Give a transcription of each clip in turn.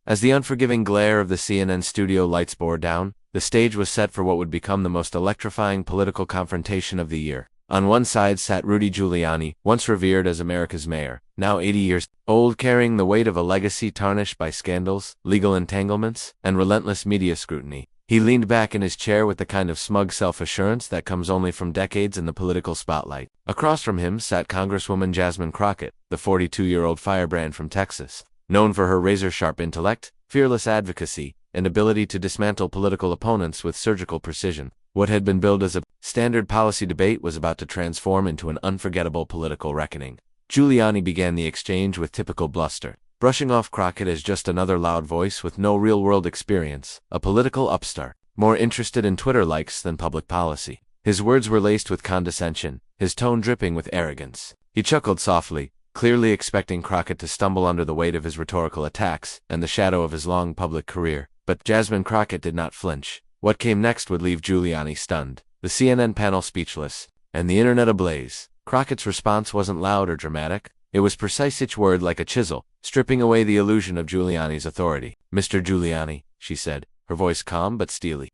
As the unforgiving glare of the CNN studio lights bore down, the stage was set for what would become the most electrifying political confrontation of the year. On one side sat Rudy Giuliani, once revered as America's mayor, now 80 years old, carrying the weight of a legacy tarnished by scandals, legal entanglements, and relentless media scrutiny. He leaned back in his chair with the kind of smug self-assurance that comes only from decades in the political spotlight. Across from him sat Congresswoman Jasmine Crockett, the 42-year-old firebrand from Texas, known for her razor-sharp intellect, fearless advocacy, and ability to dismantle political opponents with surgical precision. What had been billed as a standard policy debate was about to transform into an unforgettable political reckoning. Giuliani began the exchange with typical bluster, brushing off Crockett as just another loud voice with no real-world experience, a political upstart, more interested in Twitter likes than public policy. His words were laced with condescension, his tone dripping with arrogance. He chuckled softly, clearly expecting Crockett to stumble under the weight of his rhetorical attacks and the shadow of his long public career. But Jasmine Crockett did not flinch. What came next would leave Giuliani stunned, the CNN panel speechless, and the internet ablaze. Crockett's response wasn't loud or dramatic. It was precise, each word like a chisel, stripping away the illusion of Giuliani's authority. "Mr. Giuliani," she said, her voice calm but steely.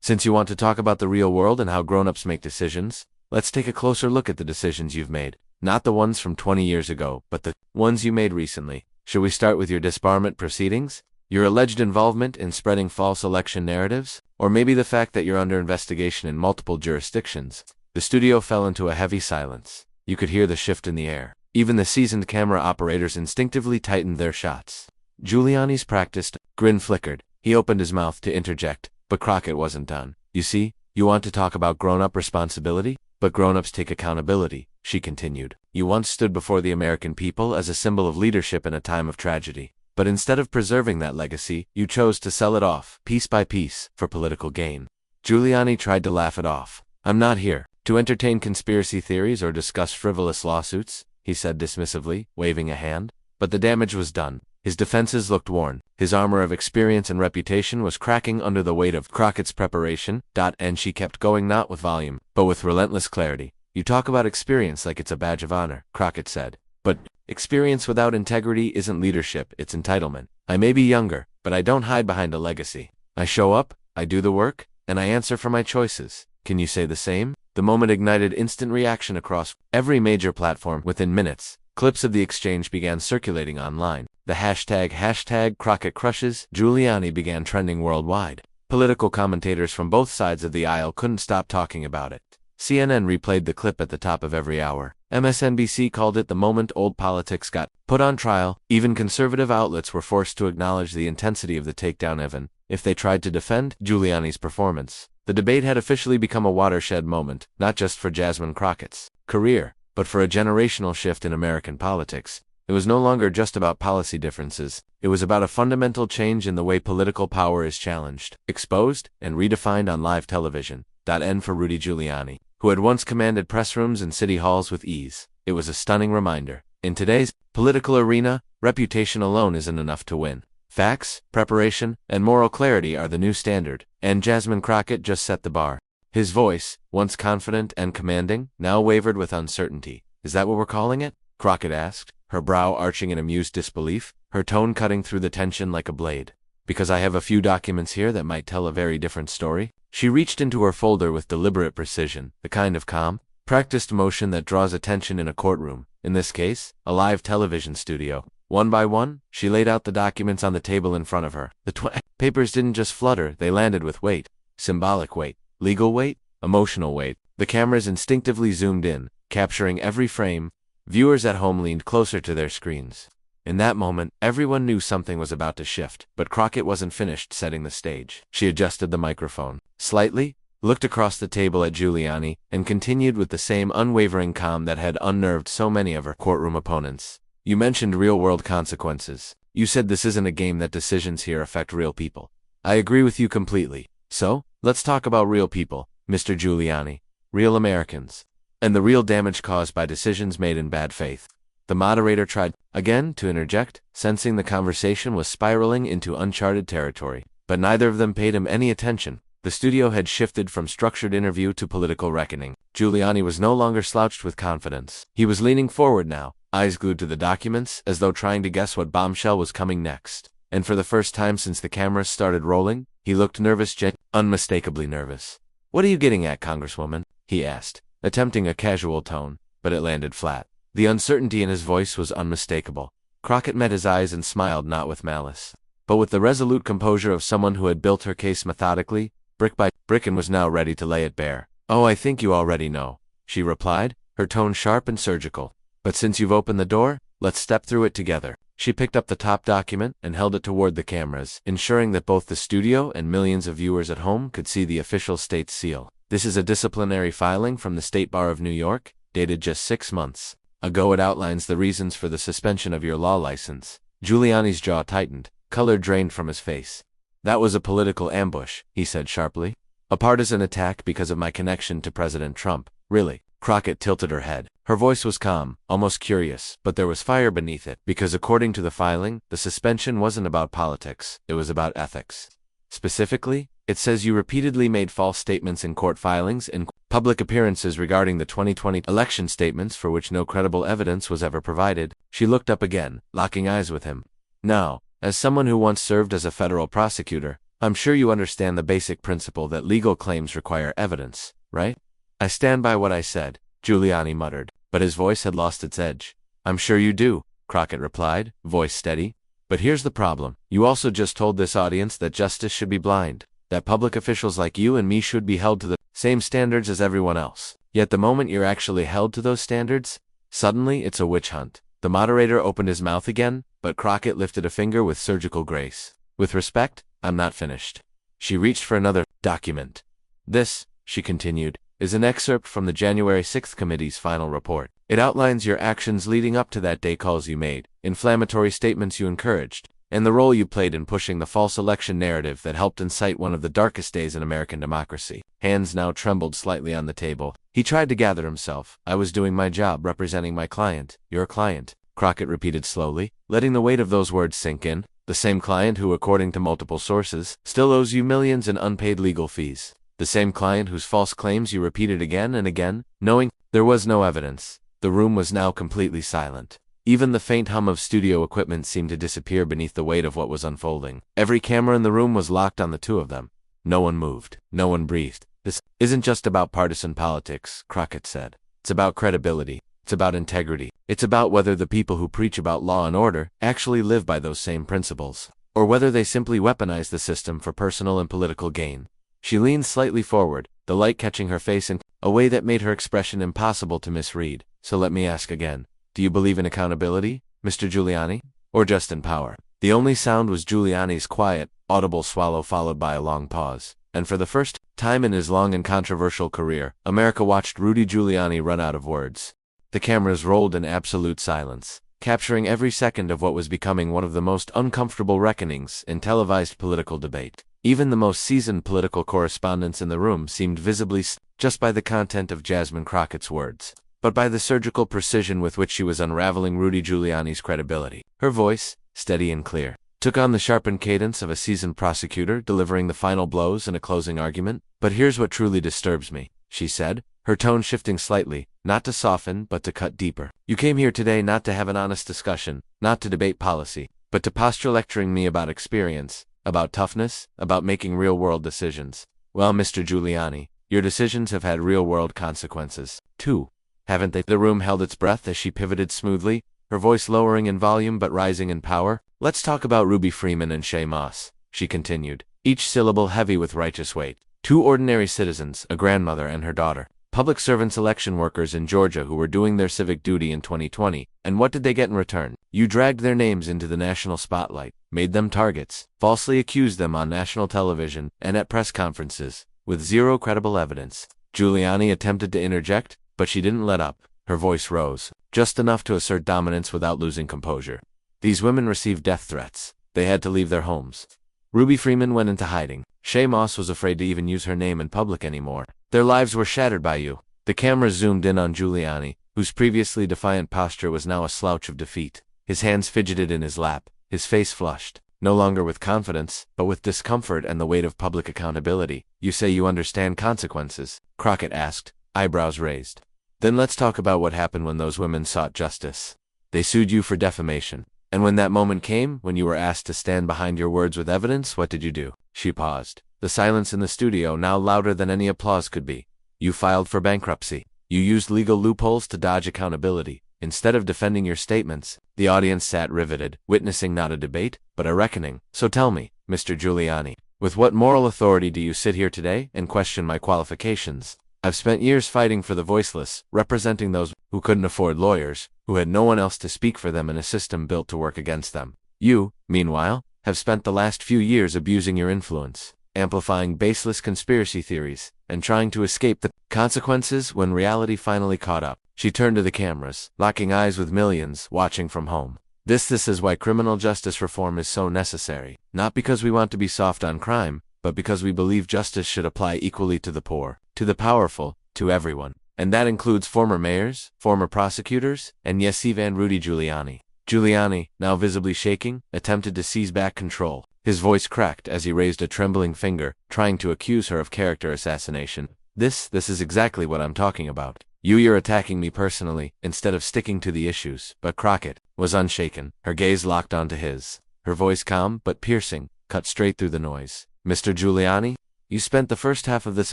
"Since you want to talk about the real world and how grown-ups make decisions, let's take a closer look at the decisions you've made. Not the ones from 20 years ago, but the ones you made recently. Should we start with your disbarment proceedings? Your alleged involvement in spreading false election narratives? Or maybe the fact that you're under investigation in multiple jurisdictions?" The studio fell into a heavy silence. You could hear the shift in the air. Even the seasoned camera operators instinctively tightened their shots. Giuliani's practiced grin flickered. He opened his mouth to interject, but Crockett wasn't done. "You see, you want to talk about grown-up responsibility? But grown-ups take accountability," she continued. "You once stood before the American people as a symbol of leadership in a time of tragedy. But instead of preserving that legacy, you chose to sell it off, piece by piece, for political gain." Giuliani tried to laugh it off. "I'm not here to entertain conspiracy theories or discuss frivolous lawsuits," he said dismissively, waving a hand. But the damage was done. His defenses looked worn. His armor of experience and reputation was cracking under the weight of Crockett's preparation. And she kept going, not with volume, but with relentless clarity. "You talk about experience like it's a badge of honor," Crockett said. "But experience without integrity isn't leadership, it's entitlement. I may be younger, but I don't hide behind a legacy. I show up, I do the work, and I answer for my choices. Can you say the same?" The moment ignited instant reaction across every major platform. Within minutes, clips of the exchange began circulating online. The hashtag Crockett crushes Giuliani began trending worldwide. Political commentators from both sides of the aisle couldn't stop talking about it. CNN replayed the clip at the top of every hour. MSNBC called it the moment old politics got put on trial. Even conservative outlets were forced to acknowledge the intensity of the takedown, even if they tried to defend Giuliani's performance. The debate had officially become a watershed moment, not just for Jasmine Crockett's career, but for a generational shift in American politics. It was no longer just about policy differences. It was about a fundamental change in the way political power is challenged, exposed, and redefined on live television. End for Rudy Giuliani, who had once commanded press rooms and city halls with ease. It was a stunning reminder. In today's political arena, reputation alone isn't enough to win. Facts, preparation, and moral clarity are the new standard, and Jasmine Crockett just set the bar. His voice, once confident and commanding, now wavered with uncertainty. "Is that what we're calling it?" Crockett asked, her brow arching in amused disbelief, her tone cutting through the tension like a blade. "Because I have a few documents here that might tell a very different story." She reached into her folder with deliberate precision, the kind of calm, practiced motion that draws attention in a courtroom, in this case, a live television studio. One by one, she laid out the documents on the table in front of her. The papers didn't just flutter, they landed with weight. Symbolic weight, legal weight, emotional weight. The cameras instinctively zoomed in, capturing every frame. Viewers at home leaned closer to their screens. In that moment, everyone knew something was about to shift, but Crockett wasn't finished setting the stage. She adjusted the microphone slightly, looked across the table at Giuliani, and continued with the same unwavering calm that had unnerved so many of her courtroom opponents. "You mentioned real-world consequences. You said this isn't a game, that decisions here affect real people. I agree with you completely. So, let's talk about real people, Mr. Giuliani. Real Americans. And the real damage caused by decisions made in bad faith." The moderator tried again to interject, sensing the conversation was spiraling into uncharted territory. But neither of them paid him any attention. The studio had shifted from structured interview to political reckoning. Giuliani was no longer slouched with confidence. He was leaning forward now, eyes glued to the documents, as though trying to guess what bombshell was coming next. and for the first time since the cameras started rolling, he looked nervous, unmistakably nervous. "What are you getting at, Congresswoman?" he asked, attempting a casual tone, but it landed flat. The uncertainty in his voice was unmistakable. Crockett met his eyes and smiled, not with malice, but with the resolute composure of someone who had built her case methodically, brick by brick, and was now ready to lay it bare. "Oh, I think you already know," she replied, her tone sharp and surgical. "But since you've opened the door, let's step through it together." She picked up the top document and held it toward the cameras, ensuring that both the studio and millions of viewers at home could see the official state seal. "This is a disciplinary filing from the State Bar of New York, dated just 6 months ago. It outlines the reasons for the suspension of your law license." Giuliani's jaw tightened, color drained from his face. "That was a political ambush," he said sharply. "A partisan attack because of my connection to President Trump." "Really?" Crockett tilted her head. Her voice was calm, almost curious, but there was fire beneath it, because according to the filing, the suspension wasn't about politics, it was about ethics. Specifically, it says you repeatedly made false statements in court filings and public appearances regarding the 2020 election, statements for which no credible evidence was ever provided. She looked up again, locking eyes with him. "Now, as someone who once served as a federal prosecutor, I'm sure you understand the basic principle that legal claims require evidence, right?" "I stand by what I said," Giuliani muttered, but his voice had lost its edge. "I'm sure you do," Crockett replied, voice steady. "But here's the problem. You also just told this audience that justice should be blind, that public officials like you and me should be held to the same standards as everyone else. Yet the moment you're actually held to those standards, suddenly it's a witch hunt." The moderator opened his mouth again, but Crockett lifted a finger with surgical grace. "With respect, I'm not finished." She reached for another document. "This," she continued, "is an excerpt from the January 6th committee's final report. It outlines your actions leading up to that day, calls you made, inflammatory statements you encouraged, and the role you played in pushing the false election narrative that helped incite one of the darkest days in American democracy." Hands now trembled slightly on the table. He tried to gather himself. "I was doing my job representing my client, your client," Crockett repeated slowly, letting the weight of those words sink in. "The same client who, according to multiple sources, still owes you millions in unpaid legal fees. The same client whose false claims you repeated again and again, knowing." There was no evidence. The room was now completely silent. Even the faint hum of studio equipment seemed to disappear beneath the weight of what was unfolding. Every camera in the room was locked on the two of them. No one moved. No one breathed. "This isn't just about partisan politics," Crockett said. "It's about credibility. It's about integrity. It's about whether the people who preach about law and order actually live by those same principles, or whether they simply weaponize the system for personal and political gain." She leaned slightly forward, the light catching her face in a way that made her expression impossible to misread. "So let me ask again. Do you believe in accountability, Mr. Giuliani? Or just in power?" The only sound was Giuliani's quiet, audible swallow, followed by a long pause. And for the first time in his long and controversial career, America watched Rudy Giuliani run out of words. The cameras rolled in absolute silence, capturing every second of what was becoming one of the most uncomfortable reckonings in televised political debate. Even the most seasoned political correspondents in the room seemed visibly just by the content of Jasmine Crockett's words, but by the surgical precision with which she was unraveling Rudy Giuliani's credibility. Her voice, steady and clear, took on the sharpened cadence of a seasoned prosecutor delivering the final blows in a closing argument. "But here's what truly disturbs me," she said, her tone shifting slightly, not to soften but to cut deeper. "You came here today not to have an honest discussion, not to debate policy, but to posture lecturing me about experience, about toughness, about making real-world decisions. Well, Mr. Giuliani, your decisions have had real-world consequences, too, haven't they?" The room held its breath as she pivoted smoothly, her voice lowering in volume but rising in power. "Let's talk about Ruby Freeman and Shaye Moss," she continued, each syllable heavy with righteous weight. "Two ordinary citizens, a grandmother and her daughter. Public servants, election workers in Georgia who were doing their civic duty in 2020, and what did they get in return? You dragged their names into the national spotlight, made them targets, falsely accused them on national television and at press conferences, with zero credible evidence." Giuliani attempted to interject, but she didn't let up. Her voice rose, just enough to assert dominance without losing composure. "These women received death threats. They had to leave their homes. Ruby Freeman went into hiding. Shaye Moss was afraid to even use her name in public anymore. Their lives were shattered by you." The camera zoomed in on Giuliani, whose previously defiant posture was now a slouch of defeat. His hands fidgeted in his lap, his face flushed, no longer with confidence, but with discomfort and the weight of public accountability. "You say you understand consequences?" Crockett asked, eyebrows raised. "Then let's talk about what happened when those women sought justice. They sued you for defamation. And when that moment came, when you were asked to stand behind your words with evidence, what did you do? She paused. The silence in the studio now louder than any applause could be. You filed for bankruptcy. You used legal loopholes to dodge accountability. Instead of defending your statements, the audience sat riveted, witnessing not a debate, but a reckoning. So tell me, Mr. Giuliani, with what moral authority do you sit here today and question my qualifications? I've spent years fighting for the voiceless, representing those who couldn't afford lawyers, who had no one else to speak for them in a system built to work against them. You, meanwhile, have spent the last few years abusing your influence, amplifying baseless conspiracy theories, and trying to escape the consequences when reality finally caught up. She turned to the cameras, locking eyes with millions watching from home. This is why criminal justice reform is so necessary. Not because we want to be soft on crime, but because we believe justice should apply equally to the poor, to the powerful, to everyone. And that includes former mayors, former prosecutors, and yes, even Rudy Giuliani. Giuliani, now visibly shaking, attempted to seize back control. His voice cracked as he raised a trembling finger, trying to accuse her of character assassination. This is exactly what I'm talking about. You're attacking me personally, instead of sticking to the issues. But Crockett was unshaken, her gaze locked onto his. Her voice calm but piercing, cut straight through the noise. Mr. Giuliani, you spent the first half of this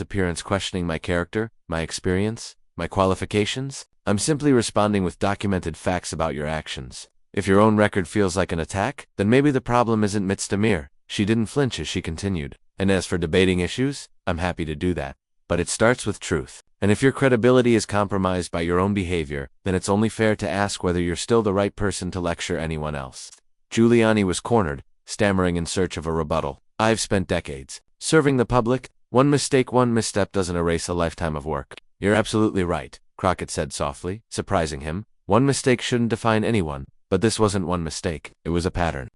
appearance questioning my character, my experience, my qualifications. I'm simply responding with documented facts about your actions. If your own record feels like an attack, then maybe the problem isn't Ms. Demir. She didn't flinch as she continued. And as for debating issues, I'm happy to do that. But it starts with truth. And if your credibility is compromised by your own behavior, then it's only fair to ask whether you're still the right person to lecture anyone else. Giuliani was cornered, stammering in search of a rebuttal. I've spent decades serving the public. One mistake, one misstep doesn't erase a lifetime of work. You're absolutely right, Crockett said softly, surprising him. One mistake shouldn't define anyone, but this wasn't one mistake. It was a pattern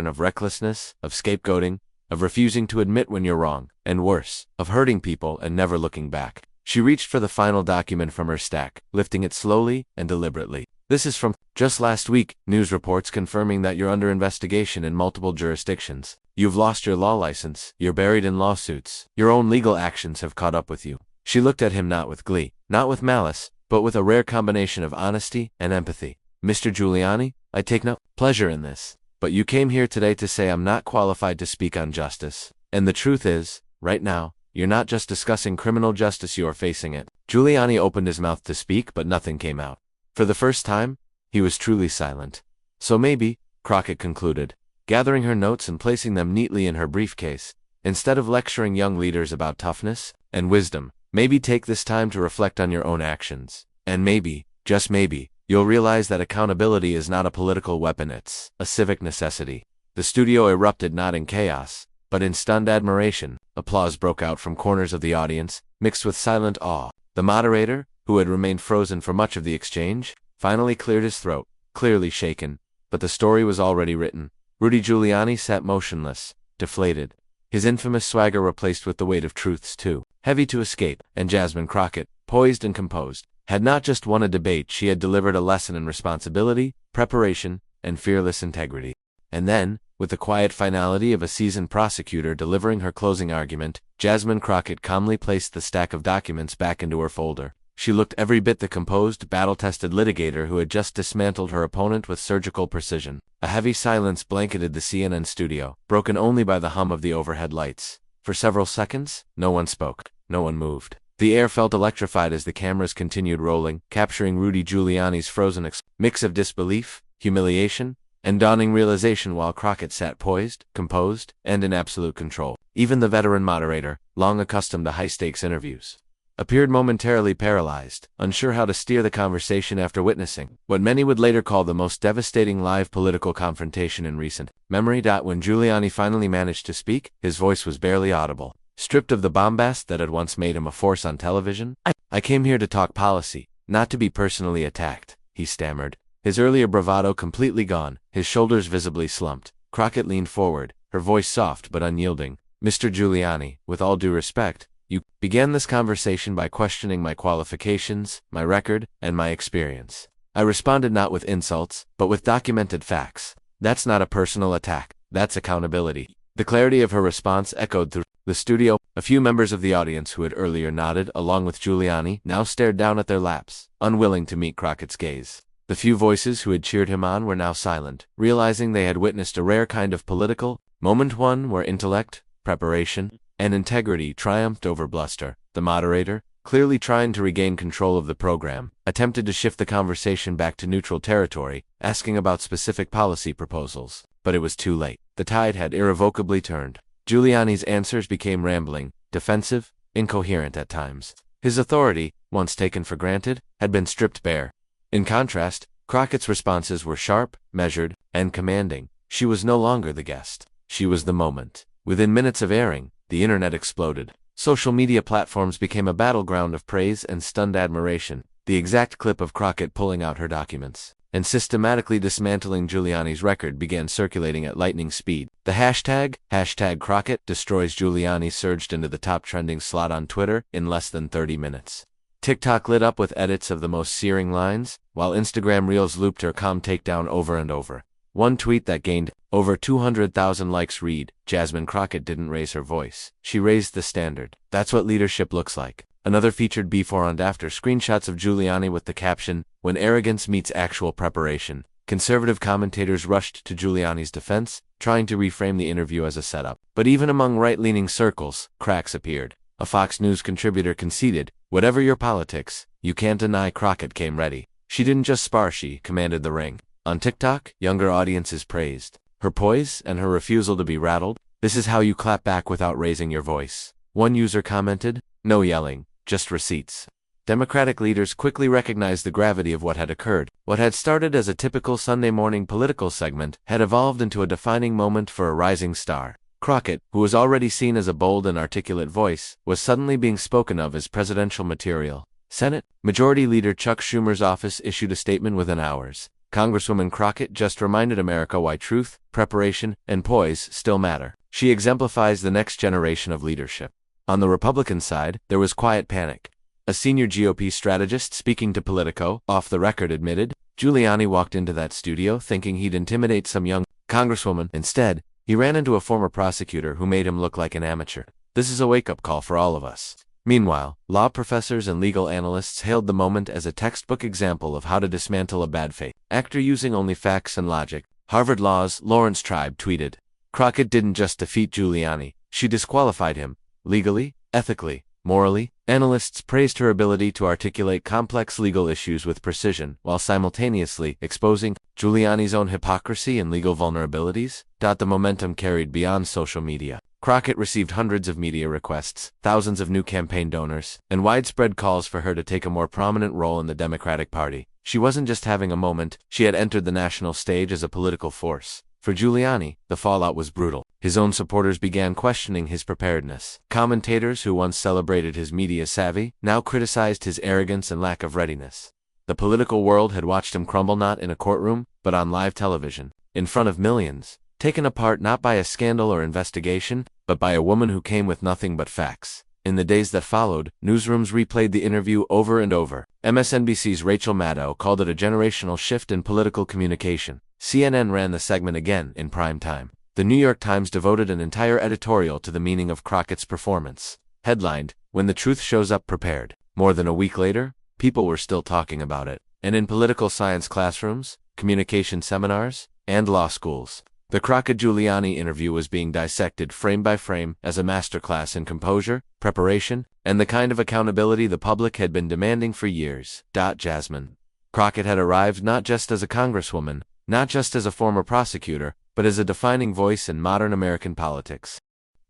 of recklessness, of scapegoating, of refusing to admit when you're wrong, and worse, of hurting people and never looking back. She reached for the final document from her stack, lifting it slowly and deliberately. This is from just last week, news reports confirming that you're under investigation in multiple jurisdictions. You've lost your law license, you're buried in lawsuits, your own legal actions have caught up with you. She looked at him not with glee, not with malice, but with a rare combination of honesty and empathy. Mr. Giuliani, I take no pleasure in this, but you came here today to say I'm not qualified to speak on justice. And the truth is, right now, you're not just discussing criminal justice, you're facing it. Giuliani opened his mouth to speak, but nothing came out. For the first time, he was truly silent. So maybe, Crockett concluded, gathering her notes and placing them neatly in her briefcase, instead of lecturing young leaders about toughness and wisdom, maybe take this time to reflect on your own actions. And maybe, just maybe, you'll realize that accountability is not a political weapon, it's a civic necessity. The studio erupted not in chaos, but in stunned admiration. Applause broke out from corners of the audience, mixed with silent awe. The moderator, who had remained frozen for much of the exchange, finally cleared his throat, clearly shaken. But the story was already written. Rudy Giuliani sat motionless, deflated, his infamous swagger replaced with the weight of truths too heavy to escape. And Jasmine Crockett, poised and composed, had not just won a debate, she had delivered a lesson in responsibility, preparation, and fearless integrity. And then, with the quiet finality of a seasoned prosecutor delivering her closing argument, Jasmine Crockett calmly placed the stack of documents back into her folder. She looked every bit the composed, battle-tested litigator who had just dismantled her opponent with surgical precision. A heavy silence blanketed the CNN studio, broken only by the hum of the overhead lights. For several seconds, no one spoke, no one moved. The air felt electrified as the cameras continued rolling, capturing Rudy Giuliani's frozen mix of disbelief, humiliation, and dawning realization, while Crockett sat poised, composed, and in absolute control. Even the veteran moderator, long accustomed to high-stakes interviews, appeared momentarily paralyzed, unsure how to steer the conversation after witnessing what many would later call the most devastating live political confrontation in recent memory. When Giuliani finally managed to speak, his voice was barely audible. Stripped of the bombast that had once made him a force on television, I came here to talk policy, not to be personally attacked, he stammered, his earlier bravado completely gone, his shoulders visibly slumped. Crockett leaned forward, her voice soft but unyielding. Mr. Giuliani, with all due respect, you began this conversation by questioning my qualifications, my record, and my experience. I responded not with insults, but with documented facts. That's not a personal attack, that's accountability. The clarity of her response echoed through the studio. A few members of the audience who had earlier nodded along with Giuliani now stared down at their laps, unwilling to meet Crockett's gaze. The few voices who had cheered him on were now silent, realizing they had witnessed a rare kind of political moment, one where intellect, preparation, and integrity triumphed over bluster. The moderator, clearly trying to regain control of the program, attempted to shift the conversation back to neutral territory, asking about specific policy proposals. But it was too late. The tide had irrevocably turned. Giuliani's answers became rambling, defensive, incoherent at times. His authority, once taken for granted, had been stripped bare. In contrast, Crockett's responses were sharp, measured, and commanding. She was no longer the guest. She was the moment. Within minutes of airing, the internet exploded. Social media platforms became a battleground of praise and stunned admiration. The exact clip of Crockett pulling out her documents and systematically dismantling Giuliani's record began circulating at lightning speed. The hashtag Crockett destroys Giuliani surged into the top trending slot on Twitter in less than 30 minutes. TikTok lit up with edits of the most searing lines, while Instagram Reels looped her calm takedown over and over. One tweet that gained over 200,000 likes read, "Jasmine Crockett didn't raise her voice. She raised the standard. That's what leadership looks like." Another featured before and after screenshots of Giuliani with the caption, "When arrogance meets actual preparation." Conservative commentators rushed to Giuliani's defense, trying to reframe the interview as a setup. But even among right-leaning circles, cracks appeared. A Fox News contributor conceded, "Whatever your politics, you can't deny Crockett came ready. She didn't just spar, she commanded the ring." On TikTok, younger audiences praised her poise and her refusal to be rattled. "This is how you clap back without raising your voice." One user commented, "No yelling, just receipts." Democratic leaders quickly recognized the gravity of what had occurred. What had started as a typical Sunday morning political segment had evolved into a defining moment for a rising star. Crockett, who was already seen as a bold and articulate voice, was suddenly being spoken of as presidential material. Senate Majority Leader Chuck Schumer's office issued a statement within hours. Congresswoman Crockett just reminded America why truth, preparation, and poise still matter. She exemplifies the next generation of leadership. On the Republican side, there was quiet panic. A senior GOP strategist speaking to Politico, off the record, admitted, Giuliani walked into that studio thinking he'd intimidate some young congresswoman. Instead, he ran into a former prosecutor who made him look like an amateur. This is a wake-up call for all of us. Meanwhile, law professors and legal analysts hailed the moment as a textbook example of how to dismantle a bad faith actor using only facts and logic. Harvard Law's Lawrence Tribe tweeted, "Crockett didn't just defeat Giuliani, she disqualified him. Legally, ethically, morally." Analysts praised her ability to articulate complex legal issues with precision, while simultaneously exposing Giuliani's own hypocrisy and legal vulnerabilities. The momentum carried beyond social media. Crockett received hundreds of media requests, thousands of new campaign donors, and widespread calls for her to take a more prominent role in the Democratic Party. She wasn't just having a moment, she had entered the national stage as a political force. For Giuliani, the fallout was brutal. His own supporters began questioning his preparedness. Commentators who once celebrated his media savvy now criticized his arrogance and lack of readiness. The political world had watched him crumble not in a courtroom, but on live television, in front of millions, taken apart not by a scandal or investigation, but by a woman who came with nothing but facts. In the days that followed, newsrooms replayed the interview over and over. MSNBC's Rachel Maddow called it a generational shift in political communication. CNN ran the segment again in prime time. The New York Times devoted an entire editorial to the meaning of Crockett's performance. Headlined, "When the Truth Shows Up Prepared." More than a week later, people were still talking about it. And in political science classrooms, communication seminars, and law schools, the Crockett-Giuliani interview was being dissected frame by frame as a masterclass in composure, preparation, and the kind of accountability the public had been demanding for years. Jasmine Crockett had arrived not just as a congresswoman, not just as a former prosecutor, but as a defining voice in modern American politics.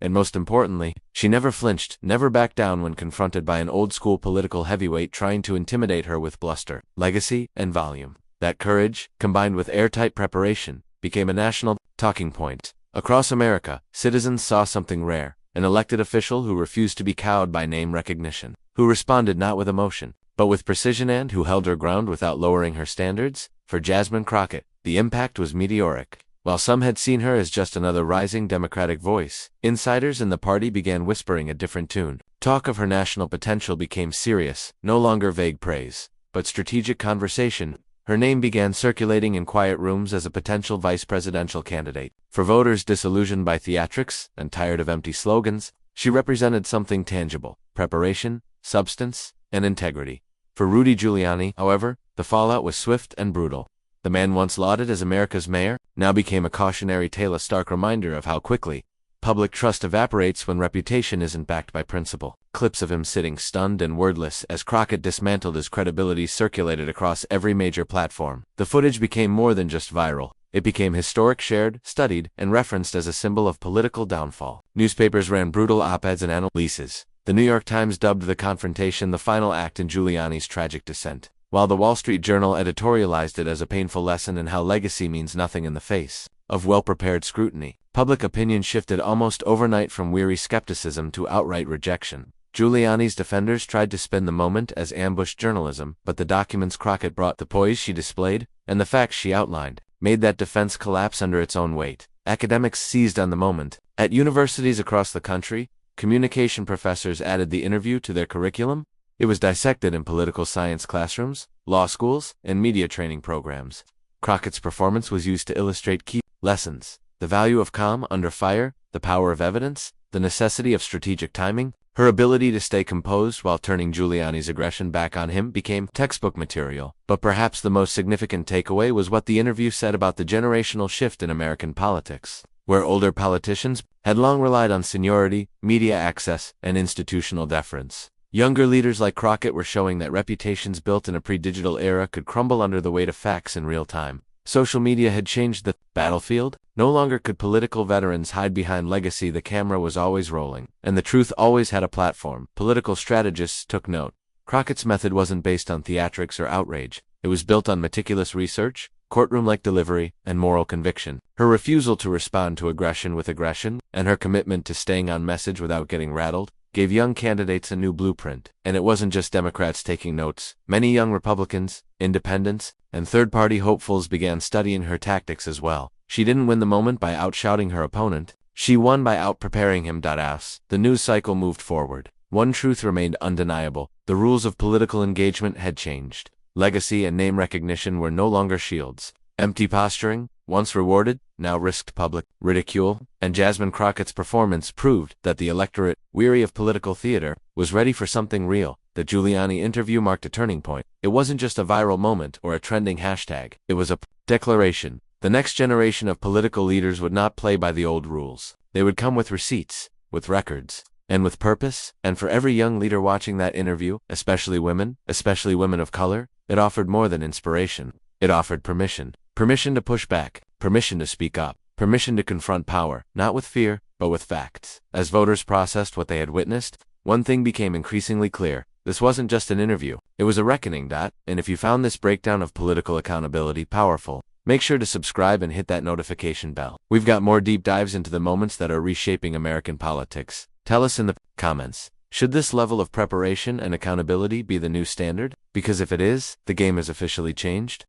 And most importantly, she never flinched, never backed down when confronted by an old-school political heavyweight trying to intimidate her with bluster, legacy, and volume. That courage, combined with airtight preparation, became a national talking point. Across America, citizens saw something rare, an elected official who refused to be cowed by name recognition, who responded not with emotion, but with precision, and who held her ground without lowering her standards. For Jasmine Crockett, the impact was meteoric. While some had seen her as just another rising Democratic voice, insiders in the party began whispering a different tune. Talk of her national potential became serious, no longer vague praise, but strategic conversation. Her name began circulating in quiet rooms as a potential vice presidential candidate. For voters disillusioned by theatrics and tired of empty slogans, she represented something tangible: preparation, substance, and integrity. For Rudy Giuliani, however, The fallout was swift and brutal. The man once lauded as America's mayor now became a cautionary tale, a stark reminder of how quickly public trust evaporates when reputation isn't backed by principle. Clips of him sitting stunned and wordless as Crockett dismantled his credibility circulated across every major platform. The footage became more than just viral. It became historic, shared, studied, and referenced as a symbol of political downfall. Newspapers ran brutal op-eds and analyses. The New York Times dubbed the confrontation the final act in Giuliani's tragic descent, while the Wall Street Journal editorialized it as a painful lesson in how legacy means nothing in the face of well-prepared scrutiny. Public opinion shifted almost overnight from weary skepticism to outright rejection. Giuliani's defenders tried to spin the moment as ambush journalism, but the documents Crockett brought, the poise she displayed, and the facts she outlined, made that defense collapse under its own weight. Academics seized on the moment. At universities across the country, communication professors added the interview to their curriculum. It was dissected in political science classrooms, law schools, and media training programs. Crockett's performance was used to illustrate key lessons: the value of calm under fire, the power of evidence, the necessity of strategic timing. Her ability to stay composed while turning Giuliani's aggression back on him became textbook material. But perhaps the most significant takeaway was what the interview said about the generational shift in American politics, where older politicians had long relied on seniority, media access, and institutional deference. Younger leaders like Crockett were showing that reputations built in a pre-digital era could crumble under the weight of facts in real time. Social media had changed the battlefield. No longer could political veterans hide behind legacy. The camera was always rolling, and the truth always had a platform. Political strategists took note. Crockett's method wasn't based on theatrics or outrage. It was built on meticulous research, courtroom-like delivery, and moral conviction. Her refusal to respond to aggression with aggression, and her commitment to staying on message without getting rattled, gave young candidates a new blueprint. And it wasn't just Democrats taking notes. Many young Republicans, independents, and third-party hopefuls began studying her tactics as well. She didn't win the moment by outshouting her opponent. She won by outpreparing him. As the news cycle moved forward, one truth remained undeniable: the rules of political engagement had changed. Legacy and name recognition were no longer shields. Empty posturing, once rewarded, now risked public ridicule, and Jasmine Crockett's performance proved that the electorate, weary of political theater, was ready for something real. The Giuliani interview marked a turning point. It wasn't just a viral moment or a trending hashtag. It was a declaration. The next generation of political leaders would not play by the old rules. They would come with receipts, with records, and with purpose. And for every young leader watching that interview, especially women of color, it offered more than inspiration. It offered permission. Permission to push back, permission to speak up, permission to confront power, not with fear, but with facts. As voters processed what they had witnessed, one thing became increasingly clear: this wasn't just an interview, it was a reckoning. And if you found this breakdown of political accountability powerful, make sure to subscribe and hit that notification bell. We've got more deep dives into the moments that are reshaping American politics. Tell us in the comments, should this level of preparation and accountability be the new standard? Because if it is, the game has officially changed.